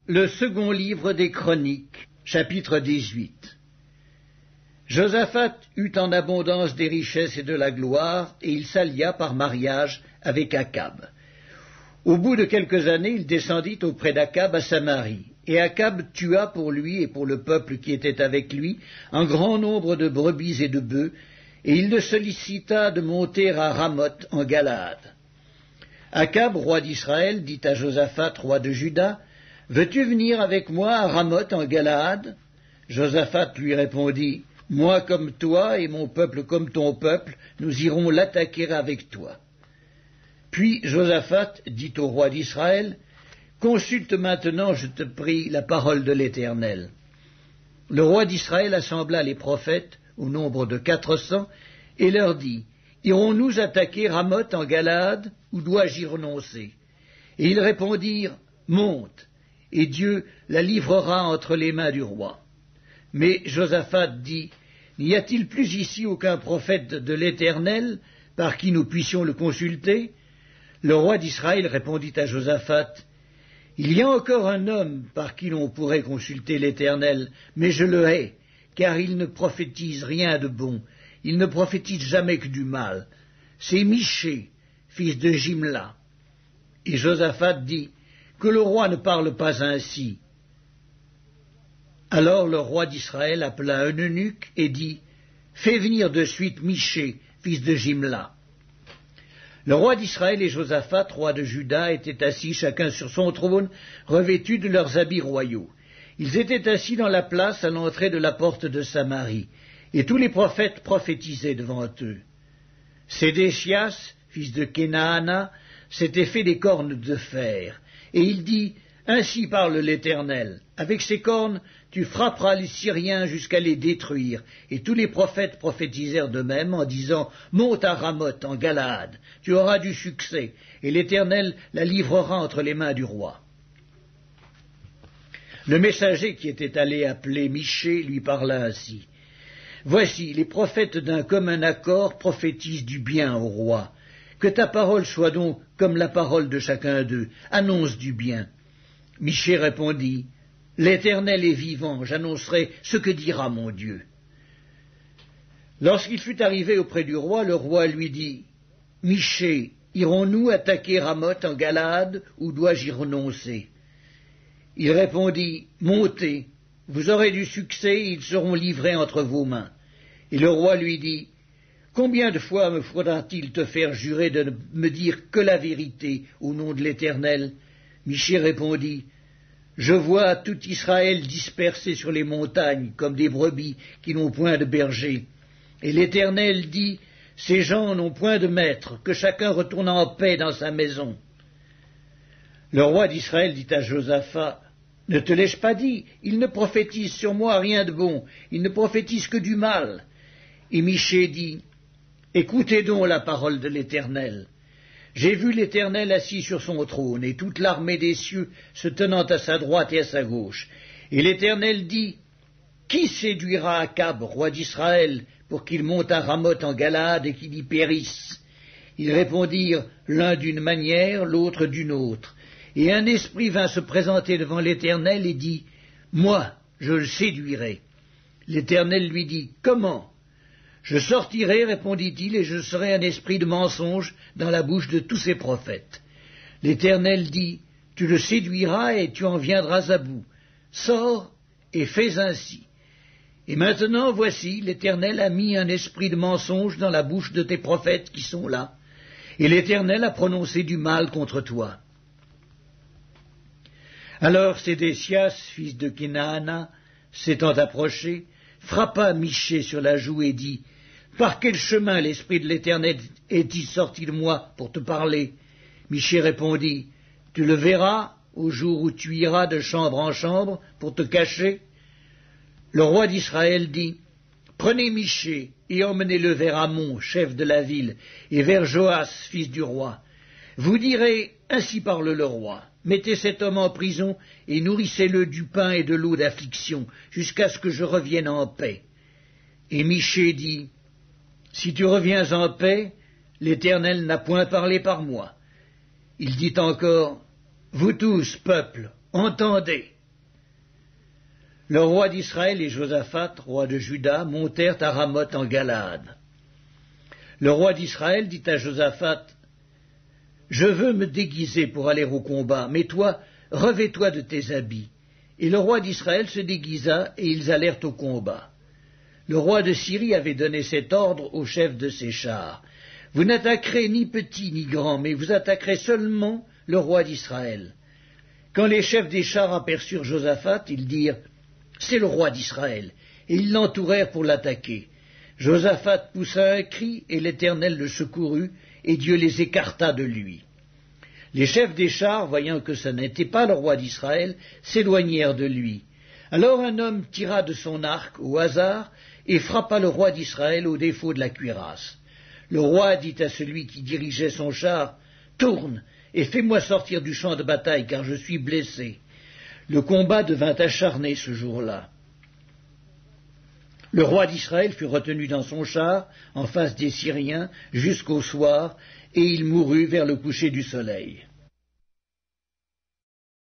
Le second livre des Chroniques, chapitre 18. Josaphat eut en abondance des richesses et de la gloire, et il s'allia par mariage avec Akab. Au bout de quelques années, il descendit auprès d'Akab à Samarie, et Akab tua pour lui et pour le peuple qui était avec lui un grand nombre de brebis et de bœufs, et il le sollicita de monter à Ramoth en Galaad. Akab, roi d'Israël, dit à Josaphat, roi de Juda, « Veux-tu venir avec moi à Ramoth en Galaad » Josaphat lui répondit, « Moi comme toi et mon peuple comme ton peuple, nous irons l'attaquer avec toi. » Puis Josaphat dit au roi d'Israël, « Consulte maintenant, je te prie, la parole de l'Éternel. » Le roi d'Israël assembla les prophètes, au nombre de 400, et leur dit, « Irons-nous attaquer Ramoth en Galaad, ou dois-je y renoncer » Et ils répondirent, « Monte, et Dieu la livrera entre les mains du roi. » Mais Josaphat dit, « N'y a-t-il plus ici aucun prophète de l'Éternel par qui nous puissions le consulter » Le roi d'Israël répondit à Josaphat, « Il y a encore un homme par qui l'on pourrait consulter l'Éternel, mais je le hais, car il ne prophétise rien de bon, il ne prophétise jamais que du mal. C'est Michée, fils de Jimla. » Et Josaphat dit, « Que le roi ne parle pas ainsi. » Alors le roi d'Israël appela un eunuque et dit, « Fais venir de suite Michée, fils de Jimla. » Le roi d'Israël et Josaphat, roi de Juda, étaient assis chacun sur son trône, revêtus de leurs habits royaux. Ils étaient assis dans la place à l'entrée de la porte de Samarie, et tous les prophètes prophétisaient devant eux. Sédéchias, fils de Kenaana, s'était fait des cornes de fer, et il dit, « Ainsi parle l'Éternel, avec ces cornes, tu frapperas les Syriens jusqu'à les détruire. » Et tous les prophètes prophétisèrent de même en disant, « Monte à Ramoth en Galaad, tu auras du succès, et l'Éternel la livrera entre les mains du roi. » Le messager qui était allé appeler Michée lui parla ainsi, « Voici, les prophètes d'un commun accord prophétisent du bien au roi. Que ta parole soit donc comme la parole de chacun d'eux, annonce du bien. » Michée répondit, « L'Éternel est vivant, j'annoncerai ce que dira mon Dieu. » Lorsqu'il fut arrivé auprès du roi, le roi lui dit, « Michée, irons-nous attaquer Ramoth en Galaad, ou dois-je y renoncer ?» Il répondit, « Montez, vous aurez du succès, et ils seront livrés entre vos mains. » Et le roi lui dit, « Combien de fois me faudra-t-il te faire jurer de ne me dire que la vérité au nom de l'Éternel » Michée répondit, « Je vois tout Israël dispersé sur les montagnes, comme des brebis qui n'ont point de berger. Et l'Éternel dit, « Ces gens n'ont point de maître, que chacun retourne en paix dans sa maison. » Le roi d'Israël dit à Josaphat, « Ne te l'ai-je pas dit? Il ne prophétise sur moi rien de bon, il ne prophétise que du mal. » Et Michée dit, « Écoutez donc la parole de l'Éternel. J'ai vu l'Éternel assis sur son trône, et toute l'armée des cieux se tenant à sa droite et à sa gauche. Et l'Éternel dit, « Qui séduira Akab, roi d'Israël, pour qu'il monte à Ramoth en Galaad et qu'il y périsse ?» Ils répondirent, l'un d'une manière, l'autre d'une autre. Et un esprit vint se présenter devant l'Éternel et dit, « Moi, je le séduirai. » L'Éternel lui dit, « Comment ?» « Je sortirai, répondit-il, et je serai un esprit de mensonge dans la bouche de tous ses prophètes. » L'Éternel dit, « Tu le séduiras et tu en viendras à bout. Sors et fais ainsi. Et maintenant, voici, l'Éternel a mis un esprit de mensonge dans la bouche de tes prophètes qui sont là, et l'Éternel a prononcé du mal contre toi. » Alors Sédéchias, fils de Kenaana, s'étant approché, frappa Michée sur la joue et dit, « Par quel chemin l'Esprit de l'Éternel est-il sorti de moi pour te parler ?» Michée répondit, « Tu le verras au jour où tu iras de chambre en chambre pour te cacher. » Le roi d'Israël dit, « Prenez Michée et emmenez-le vers Amon, chef de la ville, et vers Joas, fils du roi. Vous direz, ainsi parle le roi. Mettez cet homme en prison et nourrissez-le du pain et de l'eau d'affliction, jusqu'à ce que je revienne en paix. » Et Michée dit, « Si tu reviens en paix, l'Éternel n'a point parlé par moi. » Il dit encore, « Vous tous, peuple, entendez. Le roi d'Israël et Josaphat, roi de Juda, montèrent à Ramoth en Galade. Le roi d'Israël dit à Josaphat, « Je veux me déguiser pour aller au combat, mais toi, revêts-toi de tes habits. » Et le roi d'Israël se déguisa, et ils allèrent au combat. Le roi de Syrie avait donné cet ordre au chef de ses chars. « Vous n'attaquerez ni petit ni grand, mais vous attaquerez seulement le roi d'Israël. » Quand les chefs des chars aperçurent Josaphat, ils dirent, « C'est le roi d'Israël », et ils l'entourèrent pour l'attaquer. Josaphat poussa un cri, et l'Éternel le secourut, et Dieu les écarta de lui. Les chefs des chars, voyant que ce n'était pas le roi d'Israël, s'éloignèrent de lui. Alors un homme tira de son arc au hasard et frappa le roi d'Israël au défaut de la cuirasse. Le roi dit à celui qui dirigeait son char, « Tourne et fais-moi sortir du champ de bataille, car je suis blessé. » Le combat devint acharné ce jour-là. Le roi d'Israël fut retenu dans son char, en face des Syriens, jusqu'au soir, et il mourut vers le coucher du soleil.